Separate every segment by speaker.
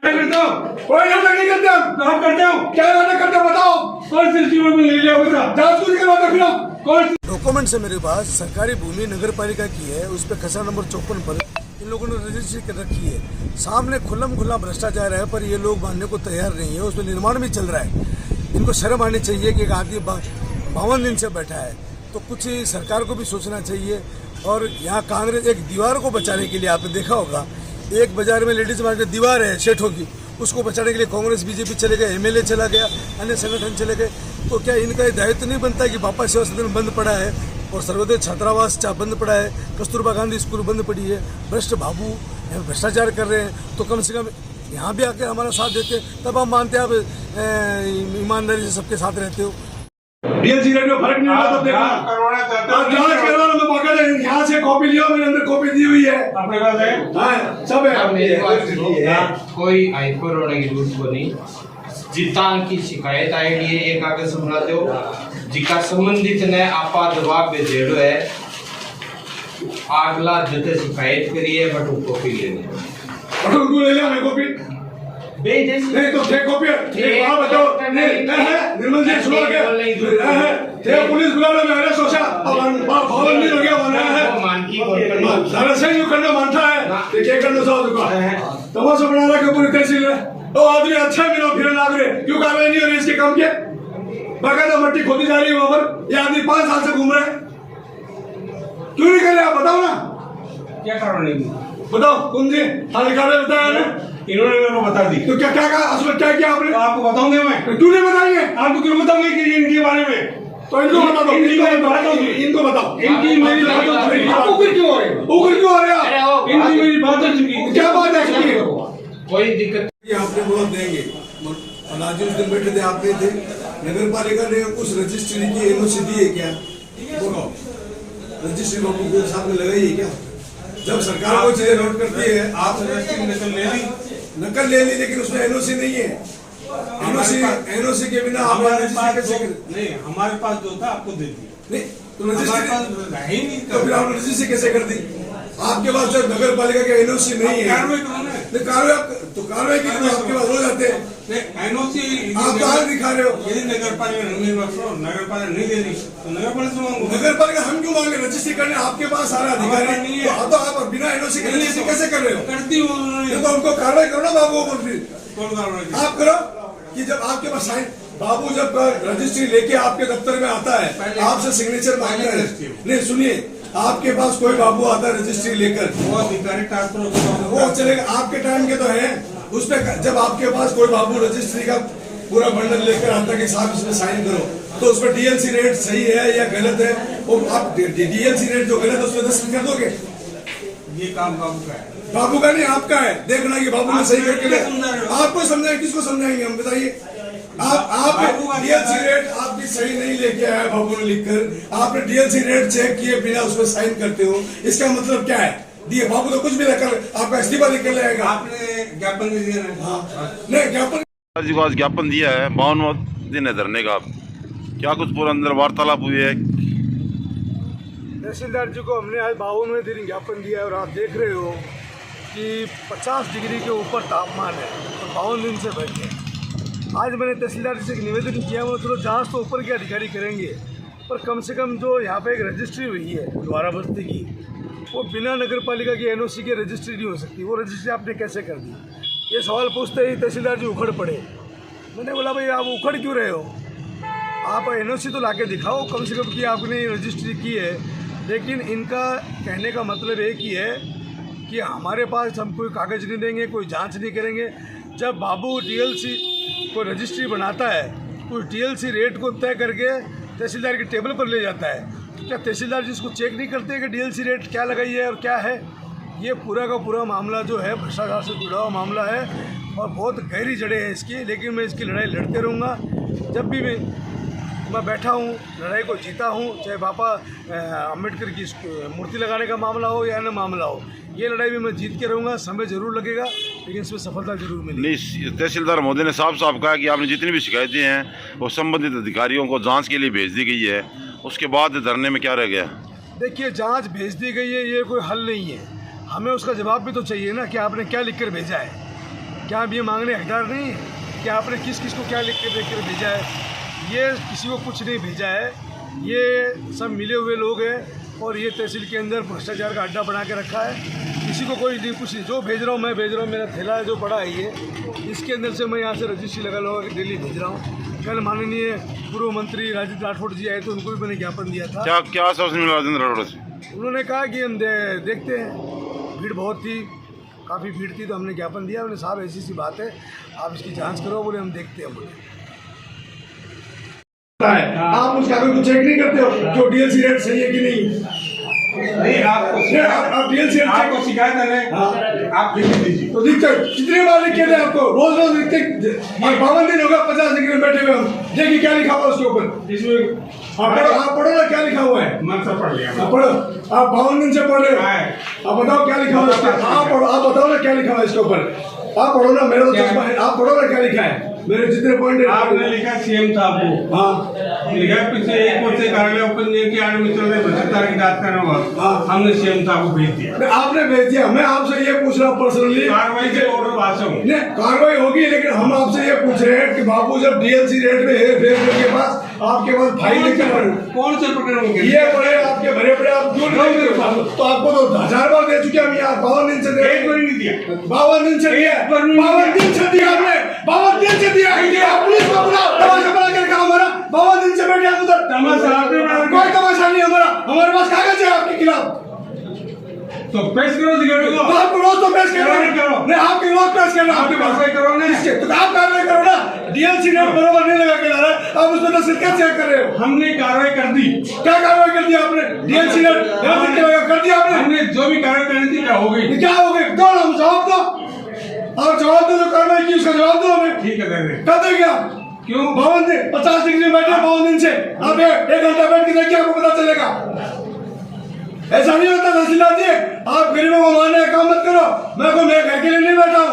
Speaker 1: कोई नाटक नहीं करते हम करते हो। क्या नाटक करते हो बताओ। कौन सी स्कीम में ले लिया बता। जासूसी के नाटक फिर कौन
Speaker 2: डॉक्यूमेंट्स है मेरे पास। सरकारी भूमि नगर पालिका की है, उस पर खसरा नंबर 54 पर इन लोगों ने रजिस्ट्री कर रखी है। सामने खुल्लम खुल्ला भ्रष्टाचार है, पर ये लोग मानने को तैयार नहीं है। उसमें निर्माण भी चल रहा है। इनको शर्म आनी चाहिए कि एक आदमी 52 दिन से बैठा है, तो कुछ सरकार को भी सोचना चाहिए। और यहाँ कांग्रेस एक दीवार को बचाने के लिए, आपने देखा होगा, एक बाजार में लेडीज मार्केट दीवार है सेठों की, उसको बचाने के लिए कांग्रेस बीजेपी चले गए, एमएलए चला गया, अन्य संगठन चले गए। तो क्या इनका ये दायित्व नहीं बनता है कि बापा सेवा सदन बंद पड़ा है और सर्वोदय छात्रावास बंद पड़ा है, कस्तूरबा गांधी स्कूल बंद पड़ी है, भ्रष्ट बाबू भ्रष्टाचार कर रहे हैं, तो कम से कम यहाँ भी आकर हमारा साथ देते, तब हम मानते हैं आप ईमानदारी से सबके साथ रहते हो।
Speaker 1: डीएलसी रेट में फर्क नहीं होता तो देखना जांच करवाना। मैं बाकायदा यहाँ से कॉपी लिया, मेरे अंदर कॉपी दी हुई है अपने पास है। हाँ सब है।
Speaker 3: कोई हाइपर होने की जरूरत को नहीं। जितना की शिकायत आईडी है एक कागज संभला दो, जिका संबंधित ने आपा जवाब दे देड़ो है, अगला जते शिकायत करिए बट कॉपी लेने
Speaker 1: बट उनको ले लिया। मैं कॉपी नहीं तो थे कॉपी बताओ निर्मल जी सुनो थे पुलिस बुला लो। मैंने सोचा भवन नहीं हो गया बना है दरअसल यूं करना मानता है तो क्या करना चाहो तमाशा बना रहा है पूरी तहसील में। तो आदमी अच्छा मिलो फिर लाग रहे क्यों कार्रवाई नहीं हो रही इसके काम के। बाकायदा मट्टी खोदी जा रही है वहां पर। ये आदमी 5 साल से घूम रहे हैं, क्यों नहीं कर रहे आप बताओ ना।
Speaker 3: क्या कारण नहीं
Speaker 1: बताओ कौन जी थाने कार्य बताया ना
Speaker 3: इन्होंने मेरे को बता दी।
Speaker 1: तो क्या क्या कहा उसमें क्या किया आपने।
Speaker 3: तो आपको बताऊंगा मैं।
Speaker 1: क्यों नहीं बताएंगे।
Speaker 3: आपको क्यों बताऊंगा कि इनके बारे में।
Speaker 1: तो इनको बता दो, इनको बताओ।
Speaker 3: इनकी मेरी बात हो चुकी।
Speaker 1: आप उग्र क्यों हो रहे हो। उग्र क्यों हो रहे हो।
Speaker 3: इनकी मेरी बात हो चुकी।
Speaker 1: क्या बात है।
Speaker 3: कोई दिक्कत
Speaker 2: आपने वोट देंगे आज उस दिन बैठे थे, आपने थे नगर पालिका ने उस रजिस्ट्री की एनओसी दी है क्या। बोलो रजिस्ट्री बाबू के साथ में लगाई है क्या। जब सरकार को चीजें नोट करती है, आप नकल ले ली लेकिन उसमें एनओसी नहीं है। एनओसी के बिना आप
Speaker 4: नहीं, हमारे पास जो था आपको दे दी।
Speaker 2: नहीं तो रजिस्ट्री तो फिर आपने रजिस्ट्री कैसे कर दी। आपके पास जब नगर पालिका के एनओसी नहीं है तो कार्रवाई के लिए आपके पास हो जाते हैं।
Speaker 4: एनओसी
Speaker 2: आप कहाँ दिखा रहे हो।
Speaker 4: यदि नगर पालिका नहीं दे रही तो नगर पालिका मांगो।
Speaker 2: नगर पालिका हम क्यों मांगे। रजिस्ट्री करने आपके पास सारा अधिकार नहीं है तो आप बिना एनओसी के रजिस्ट्री कैसे कर रहे हो।
Speaker 4: करती हूँ
Speaker 2: तो उनको कार्रवाई करो ना बाबू को।
Speaker 4: कौन कार्रवाई
Speaker 2: आप करो कि जब आपके पास साइन बाबू जब रजिस्ट्री लेके आपके दफ्तर में आता है, आपसे सिग्नेचर मांगता है। नहीं सुनिए, आपके पास कोई बाबू आता है रजिस्ट्री लेकर,
Speaker 4: वो अधिकारी
Speaker 2: वो चलेगा। आपके टाइम के तो है उस पर। जब आपके पास कोई बाबू रजिस्ट्री का पूरा बंडल लेकर आता है कि साहब इसमें साइन करो, तो उस पर डीएलसी रेट सही है या गलत है, वो आप डीएलसी रेट जो गलत है उसमें दस्तखत कर दोगे।
Speaker 4: ये काम बाबू का है।
Speaker 2: बाबू का नहीं आपका है देखना कि बाबू ने सही करके। आपको समझाएंगे, किसको समझाएंगे हम बताइए। आप डीएलसी रेट आपकी सही नहीं लेके आया बाबू ने लिखकर। आपने डीएलसी रेट चेक किए बिना उसमें साइन करते हो, इसका मतलब क्या है। दिए बाबू तो कुछ भी लेकर आपका इस्तीफा लिख ले आएगा।
Speaker 4: आपने ज्ञापन भी दिया
Speaker 2: नहीं ज्ञापन
Speaker 5: जी को आज ज्ञापन दिया है 52वां दिन है धरने का। क्या कुछ पूरा अंदर वार्तालाप हुई है।
Speaker 2: तहसीलदार जी को हमने आज 52वें दिन ज्ञापन दिया है और आप देख रहे हो कि 50 डिग्री के ऊपर तापमान है और 52 दिन से बैठे। आज मैंने तहसीलदार जी से एक निवेदन किया, वो चलो जांच तो ऊपर के अधिकारी करेंगे, पर कम से कम जो यहाँ पे एक रजिस्ट्री हुई है द्वारा बस्ती की, वो बिना नगर पालिका की एनओसी की रजिस्ट्री नहीं हो सकती। वो रजिस्ट्री आपने कैसे कर दी। ये सवाल पूछते ही तहसीलदार जी उखड़ पड़े। मैंने बोला भाई आप उखड़ क्यों रहे हो, आप एनओसी तो लाके दिखाओ कम से कम कि आपने रजिस्ट्री की है। लेकिन इनका कहने का मतलब एक ही है कि हमारे पास हम कोई कागज़ नहीं देंगे, कोई जांच नहीं करेंगे। जब बाबू डीएलसी को रजिस्ट्री बनाता है तो डीएलसी रेट को तय करके तहसीलदार के टेबल पर ले जाता है, क्या तहसीलदार जी इसको चेक नहीं करते कि डीएलसी रेट क्या लगाई है और क्या है। ये पूरा का पूरा मामला जो है भ्रष्टाचार से जुड़ा हुआ मामला है और बहुत गहरी जड़ें हैं इसकी। लेकिन मैं इसकी लड़ाई लड़ते रहूँगा। जब भी मैं बैठा हूँ, लड़ाई को जीता हूँ, चाहे बाबा अम्बेडकर की मूर्ति लगाने का मामला हो या अन्य मामला हो, ये लड़ाई भी मैं जीत के रहूँगा। समय जरूर लगेगा लेकिन इसमें सफलता जरूर मिलेगी।
Speaker 5: नहीं तहसीलदार महोदय ने साफ साफ कहा कि आपने जितनी भी शिकायतें हैं वो संबंधित अधिकारियों को जांच के लिए भेज दी गई है। उसके बाद धरने में क्या रह गया।
Speaker 2: देखिए जांच भेज दी गई है, ये कोई हल नहीं है। हमें उसका जवाब भी तो चाहिए ना कि आपने क्या लिख कर भेजा है। क्या अब ये मांगने हकदार नहीं है कि आपने किस किस को क्या लिख के देख कर भेजा है? ये किसी को कुछ नहीं भेजा है, ये सब मिले हुए लोग हैं और ये तहसील के अंदर भ्रष्टाचार का अड्डा बना के रखा है। किसी को कोई नहीं, कुछ नहीं। जो भेज रहा हूँ मैं भेज रहा हूँ, मेरा थैला है जो पड़ा है ये, इसके अंदर से मैं यहाँ से रजिस्ट्री लगा लगा के दिल्ली भेज रहा हूँ। कल माननीय पूर्व मंत्री राजेंद्र राठौड़ जी आए तो उनको भी मैंने ज्ञापन दिया था।
Speaker 5: क्या क्या आश्वासन मिला राजेंद्र राठौड़ से?
Speaker 2: उन्होंने कहा कि हम देखते हैं, भीड़ बहुत थी, काफ़ी भीड़ थी, तो हमने ज्ञापन दिया। उन्होंने साहब ऐसी सी बात है, आप इसकी जांच करो, बोले हम देखते हैं। बोले
Speaker 1: आप उस कागज को चेक नहीं करते हो जो डीएलसी रेट सही है कि नहीं?
Speaker 4: नहीं,
Speaker 1: आप डीएलसी रेट
Speaker 4: आपको शिकायत है, आप लिख दीजिए।
Speaker 1: तो लिखते कितने बार लिख के दे आपको? रोज रोज लिखते। और 52 दिन होगा 50 डिग्री में बैठे हुए हम, देखिए क्या लिखा हुआ उसके ऊपर।
Speaker 4: इसमें
Speaker 1: आप पढ़ो ना क्या लिखा हुआ है।
Speaker 4: मैं सब पढ़ लिया।
Speaker 1: आप पढ़ो, आप 52 दिन से पढ़ रहे हो। आप बताओ क्या लिखा हुआ है। आप पढ़ो, आप बताओ ना क्या लिखा हुआ है इसके ऊपर। आप पढ़ो ना, मेरा तो चश्मा है। आप पढ़ो ना क्या लिखा है, मेरे जितने पॉइंट है।
Speaker 4: आपने लिखा सीएम साहब को।
Speaker 1: हाँ,
Speaker 4: लिखा पिछले 1 वर्ष से कार्यालय ओपन के आठ मित्रों में भ्रष्टाचार की जांच करना हुआ। हमने सीएम साहब को भेज दिया।
Speaker 1: आपने भेज दिया। मैं आपसे ये पूछ रहा हूँ पर्सनली,
Speaker 4: कार्रवाई के ऑर्डर पास हो।
Speaker 1: नहीं कार्रवाई होगी, लेकिन हम आपसे ये पूछ रहे हैं कि बाबू जब डीएलसी रेट में हेर फेर के पास आपके पास फाइल लेकर
Speaker 4: कौन से प्रकरण में
Speaker 1: ये बड़े आपके भरे पड़े आप क्यों नहीं? तो आपको तो 1000 बार दे चुके हम यहाँ। 52 दिन से दे,
Speaker 4: एक बार नहीं दिया।
Speaker 1: 52 दिन से दिया, 52 दिन से दिया आपने, 52 दिन से दिया। आप पुलिस को बुलाओ, तमाशा बना कर कहा हमारा 52 दिन से बैठे हम उधर।
Speaker 4: तमाशा आपने बना के-
Speaker 1: कोई तमाशा नहीं हमारा, हमारे पास कागज है आपके खिलाफ।
Speaker 4: तो पेश करो अधिकारियों को।
Speaker 1: आप रोज तो पेश कर रहे हैं।
Speaker 4: करो।
Speaker 1: नहीं, आपके रोज पेश करना, आपके पास
Speaker 4: कार्रवाई करो ना।
Speaker 1: तो आप कार्रवाई करो ना। डीएलसी रेट बराबर नहीं लगा के ला रहा है, आप उसमें तो सिरका चेक कर रहे हो।
Speaker 4: हमने कार्रवाई कर दी।
Speaker 1: क्या कार्रवाई कर दिया आपने? डीएलसी रेट कर दिया आपने।
Speaker 4: हमने जो भी कार्रवाई करनी थी क्या हो गई।
Speaker 1: क्या हो गए? दो हम जवाब दो, आप जवाब दो, जो कार्रवाई की उसका जवाब दो हमें।
Speaker 4: ठीक है, दे दे।
Speaker 1: कर देंगे आप।
Speaker 4: क्यों?
Speaker 1: 52 दिन 50 डिग्री में बैठे 52 दिन से आप 1 घंटा बैठ के देखिए, आपको पता चलेगा। ऐसा नहीं होता तहसीलदार जी, आप गरीबों को मारने का काम मत करो। मैं घर के लिए नहीं बैठा हूँ।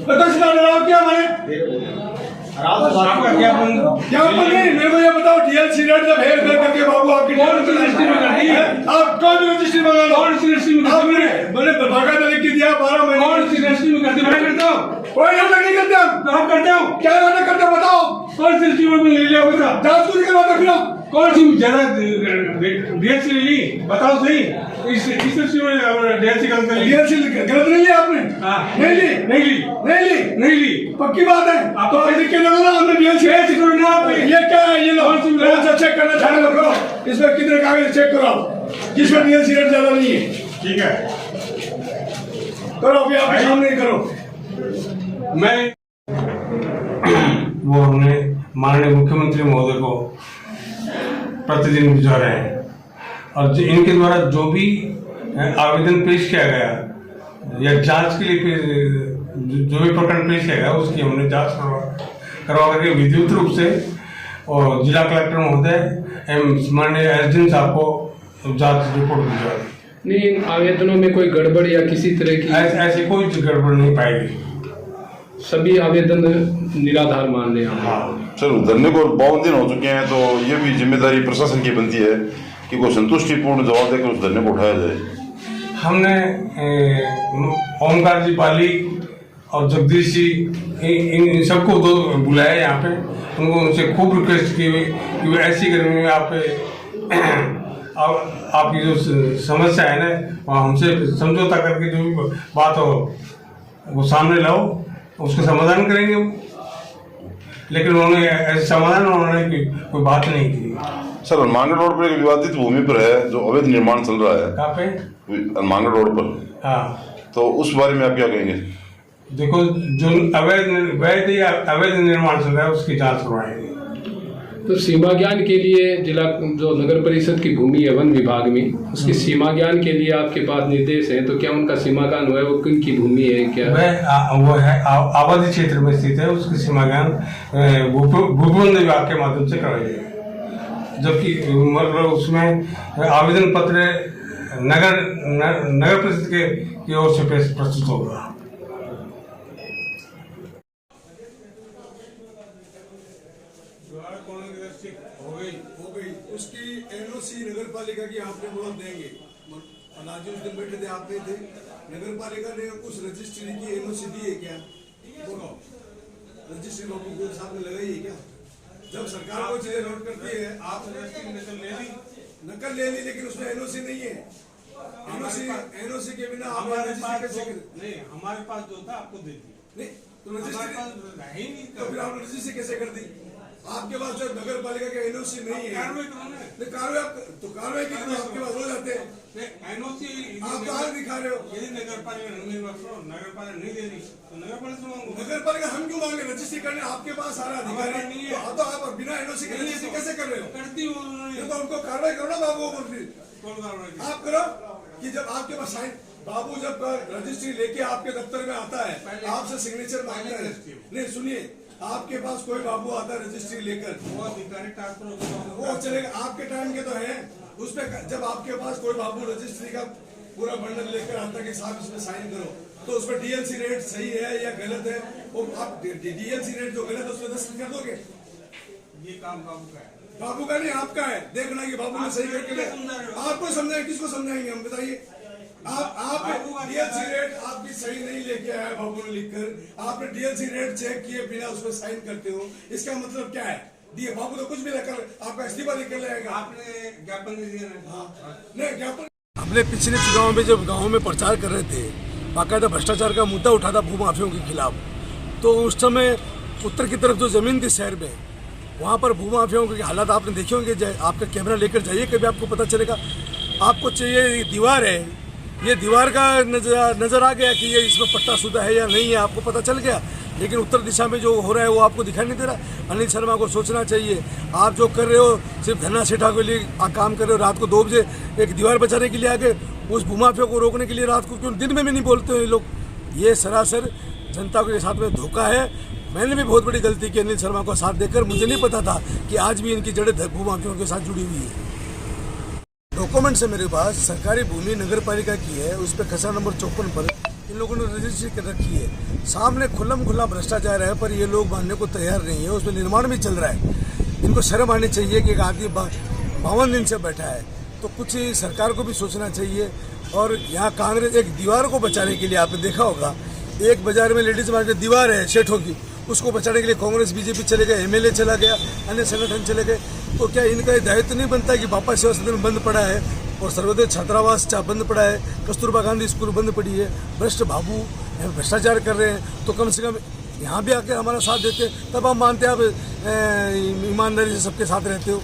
Speaker 1: तहसीलदार डराओ क्या माने?
Speaker 4: आपका क्या बंद?
Speaker 1: क्या नहीं, मेरे को ये बताओ, डीएलसी रेट जब हेर फेर करके बाबू आपकी
Speaker 4: कौन सी रजिस्ट्री में कर दी है?
Speaker 1: आप कौन सी रजिस्ट्री में कर?
Speaker 4: कौन सी रजिस्ट्री में कर दी?
Speaker 1: मैंने बाकायदा लिख के दिया 12 महीने।
Speaker 4: कौन सी रजिस्ट्री में कर दी? मैं करता हूँ।
Speaker 1: कोई नाटक नहीं करते हम।
Speaker 4: तो हम करते हो।
Speaker 1: क्या नाटक करते बताओ?
Speaker 4: कौन सी रजिस्ट्री में ले लिया बता।
Speaker 1: जांच क्यों नहीं करवाते फिर आप?
Speaker 4: कौन सी ज्यादा डीएलसी ले ली? बताओ सही। इस रजिस्ट्री में डीएलसी गलत ले ली?
Speaker 1: डीएलसी गलत नहीं लिया आपने?
Speaker 4: हाँ।
Speaker 1: नहीं ली,
Speaker 4: नहीं ली।
Speaker 1: नहीं ली,
Speaker 4: नहीं ली।
Speaker 1: पक्की बात है।
Speaker 4: आप
Speaker 1: तो लिख के दो ना, हमने डीएलसी
Speaker 4: ना आप
Speaker 1: ये क्या है? ये लो
Speaker 4: कौन सी
Speaker 1: कौन सा चेक करना चाहे लो करो। इसमें कितने कागज चेक करो आप, जिसमें डीएलसी रेट ज्यादा नहीं है।
Speaker 4: ठीक है,
Speaker 1: करो अभी, आप सामने ही करो।
Speaker 4: मैं वो हमने माननीय मुख्यमंत्री महोदय को प्रतिदिन भिजवा रहे हैं और इनके द्वारा जो भी आवेदन पेश किया गया या जांच के लिए जो भी प्रकरण पेश किया गया उसकी हमने जांच करवा करके विद्युत रूप से और जिला कलेक्टर महोदय एवं माननीय एसडीएम साहब को जांच रिपोर्ट भिजवा दी।
Speaker 6: नहीं, इन आवेदनों में कोई गड़बड़ या किसी तरह की
Speaker 4: ऐसी कोई गड़बड़ नहीं पाई गई।
Speaker 6: सभी आवेदन निराधार मान रहे हैं।
Speaker 5: हाँ चलो, धरने को 52 दिन हो चुके हैं, तो ये भी जिम्मेदारी प्रशासन की बनती है कि कोई संतुष्टिपूर्ण जवाब देकर उस धरने को उठाया जाए।
Speaker 4: हमने ओमकार जी पाली और जगदीश जी इन सबको दो बुलाया यहाँ पे, उनको उनसे खूब रिक्वेस्ट की कि वो ऐसी गर्मी में आपकी जो समस्या है ना, वहाँ हमसे समझौता करके जो भी बात हो वो सामने लाओ, उसका समाधान करेंगे। लेकिन उन्होंने ऐसे समाधान उन्होंने कोई बात नहीं की।
Speaker 5: सर, हनुमानगढ़ रोड पर एक विवादित भूमि पर है जो अवैध निर्माण चल रहा है।
Speaker 4: कहाँ पे?
Speaker 5: हनुमानगढ़ रोड पर।
Speaker 4: हाँ,
Speaker 5: तो उस बारे में आप क्या कहेंगे?
Speaker 4: देखो, जो अवैध या अवैध निर्माण चल रहा है उसकी जांच करवाएंगे।
Speaker 6: तो सीमा ज्ञान के लिए जिला जो नगर परिषद की भूमि है वन विभाग में, उसकी सीमा ज्ञान के लिए आपके पास निर्देश हैं, तो क्या उनका सीमा ज्ञान हुआ है? वो किन की भूमि है? क्या
Speaker 4: वो है आबादी क्षेत्र में स्थित है, उसकी सीमा ज्ञान भूप्रबंधन विभाग के माध्यम से कराई जाएगी। जबकि मतलब उसमें आवेदन पत्र नगर परिषद की ओर से प्रस्तुत होगा।
Speaker 1: हो गई उसकी एनओसी नगर पालिका की आपने बोला देंगे। अनाजी उस दिन बैठे थे, आप नहीं थे।
Speaker 2: नगर पालिका ने उस रजिस्ट्री की एनओसी दी है क्या? बोलो, रजिस्ट्री बाबू को सामने लगाई है क्या? जब सरकार को चीजें नोट करती है, आप रजिस्ट्री नकल ले ली, लेकिन उसमें एनओसी नहीं है। एनओसी के बिना आप रजिस्ट्री कैसे करें?
Speaker 7: नहीं, हमारे पास जो था आपको दे दी।
Speaker 2: नहीं तो रजिस्ट्री
Speaker 7: है ही नहीं।
Speaker 2: तो फिर आपने रजिस्ट्री कैसे कर दी? आपके पास जब नगर पालिका का एनओसी नहीं है,
Speaker 7: कार्रवाई करो ना।
Speaker 2: नहीं कार्रवाई की तो आपके पास हो जाते हैं।
Speaker 7: एनओसी
Speaker 2: आप तो आज दिखा रहे हो।
Speaker 7: यदि नगर पालिका नहीं दे रही तो नगर पालिका से मांगो।
Speaker 2: नगर पालिका हम क्यों मांगे? रजिस्ट्री करने आपके पास सारा अधिकार नहीं है, तो आप बिना एनओसी के रजिस्ट्री कैसे कर रहे हो?
Speaker 7: करती हूँ उन्होंने।
Speaker 2: तो उनको कार्रवाई करो ना बाबू को।
Speaker 7: कौन कार्रवाई?
Speaker 2: आप करो कि जब आपके पास साइन बाबू जब रजिस्ट्री लेके आपके दफ्तर में आता है, आपसे सिग्नेचर मांगता है। नहीं सुनिए, आपके पास कोई बाबू आता है रजिस्ट्री लेकर,
Speaker 7: वो अधिकारी ट्रांसफर
Speaker 2: वो चलेगा। आपके टाइम के तो है उस पे। जब आपके पास कोई बाबू रजिस्ट्री का पूरा बंडल लेकर आता है कि साहब इसमें साइन करो, तो उसमें डीएलसी रेट सही है या गलत है, वो आप डीएलसी रेट जो गलत है उसमें दस्तखत कर दोगे।
Speaker 7: ये काम बाबू का है।
Speaker 2: बाबू का नहीं, आपका है। देखना कि बाबू ने सही करके आपको समझाए। किसको समझाएंगे हम? बताइए। आप डीएलसी रेट आपकी सही नहीं लेके आया बाबू ने लिखकर, आपने डीएलसी रेट चेक किए बिना उसमें साइन करते हो, इसका मतलब क्या है? बाबू तो कुछ भी लेकर आपका इस्तीफा लेकर ले आएगा।
Speaker 7: आपने ज्ञापन दे दिया ना?
Speaker 2: नहीं ज्ञापन। हमने पिछले चुनाव में जब गाँव में प्रचार कर रहे थे, बाकायदा भ्रष्टाचार का मुद्दा उठा था भूमाफियों के खिलाफ, तो उस समय उत्तर की तरफ जो जमीन थी शहर में, वहाँ पर भूमाफियाओं के हालात आपने देखे होंगे। आपका कैमरा लेकर जाइए, कभी आपको पता चलेगा। आपको चाहिए दीवार है, ये दीवार का नजर आ गया कि ये इसमें पट्टा शुदा है या नहीं है, आपको पता चल गया। लेकिन उत्तर दिशा में जो हो रहा है वो आपको दिखाई नहीं दे रहा। अनिल शर्मा को सोचना चाहिए। आप जो कर रहे हो सिर्फ धन्ना सेठा के लिए काम कर रहे हो। रात को 2 बजे एक दीवार बचाने के लिए आके उस भूमाफिया को रोकने के लिए रात को क्यों दिन में भी नहीं बोलते हो ये लोग? ये सरासर जनता के साथ में धोखा है। मैंने भी बहुत बड़ी गलती की अनिल शर्मा को साथ देकर। मुझे नहीं पता था कि आज भी इनकी जड़ें भूमाफियों के साथ जुड़ी हुई है। डॉक्यूमेंट्स है मेरे पास, सरकारी भूमि नगर पालिका की है, उस पर खसरा नंबर 54 पर इन लोगों ने रजिस्ट्री कर रखी है। सामने खुल्लम खुल्ला भ्रष्टाचार है, पर ये लोग मानने को तैयार नहीं है। उसमें निर्माण भी चल रहा है। इनको शर्म आनी चाहिए कि एक आदमी 52 दिन से बैठा है, तो कुछ सरकार को भी सोचना चाहिए। और यहाँ कांग्रेस एक दीवार को बचाने के लिए, आपने देखा होगा, एक बाजार में लेडीज मार्केट दीवार है सेठों की, उसको बचाने के लिए कांग्रेस बीजेपी चले गए, एमएलए चला गया, अन्य संगठन चले गए। तो क्या इनका दायित्व नहीं बनता कि बापा सेवा सदन बंद पड़ा है और सर्वोदय छात्रावास बंद पड़ा है, कस्तूरबा गांधी स्कूल बंद पड़ी है, भ्रष्ट बाबू भ्रष्टाचार कर रहे हैं, तो कम से कम यहाँ भी आके हमारा साथ देते, तब हम मानते हैं आप ईमानदारी से सबके साथ रहते हो।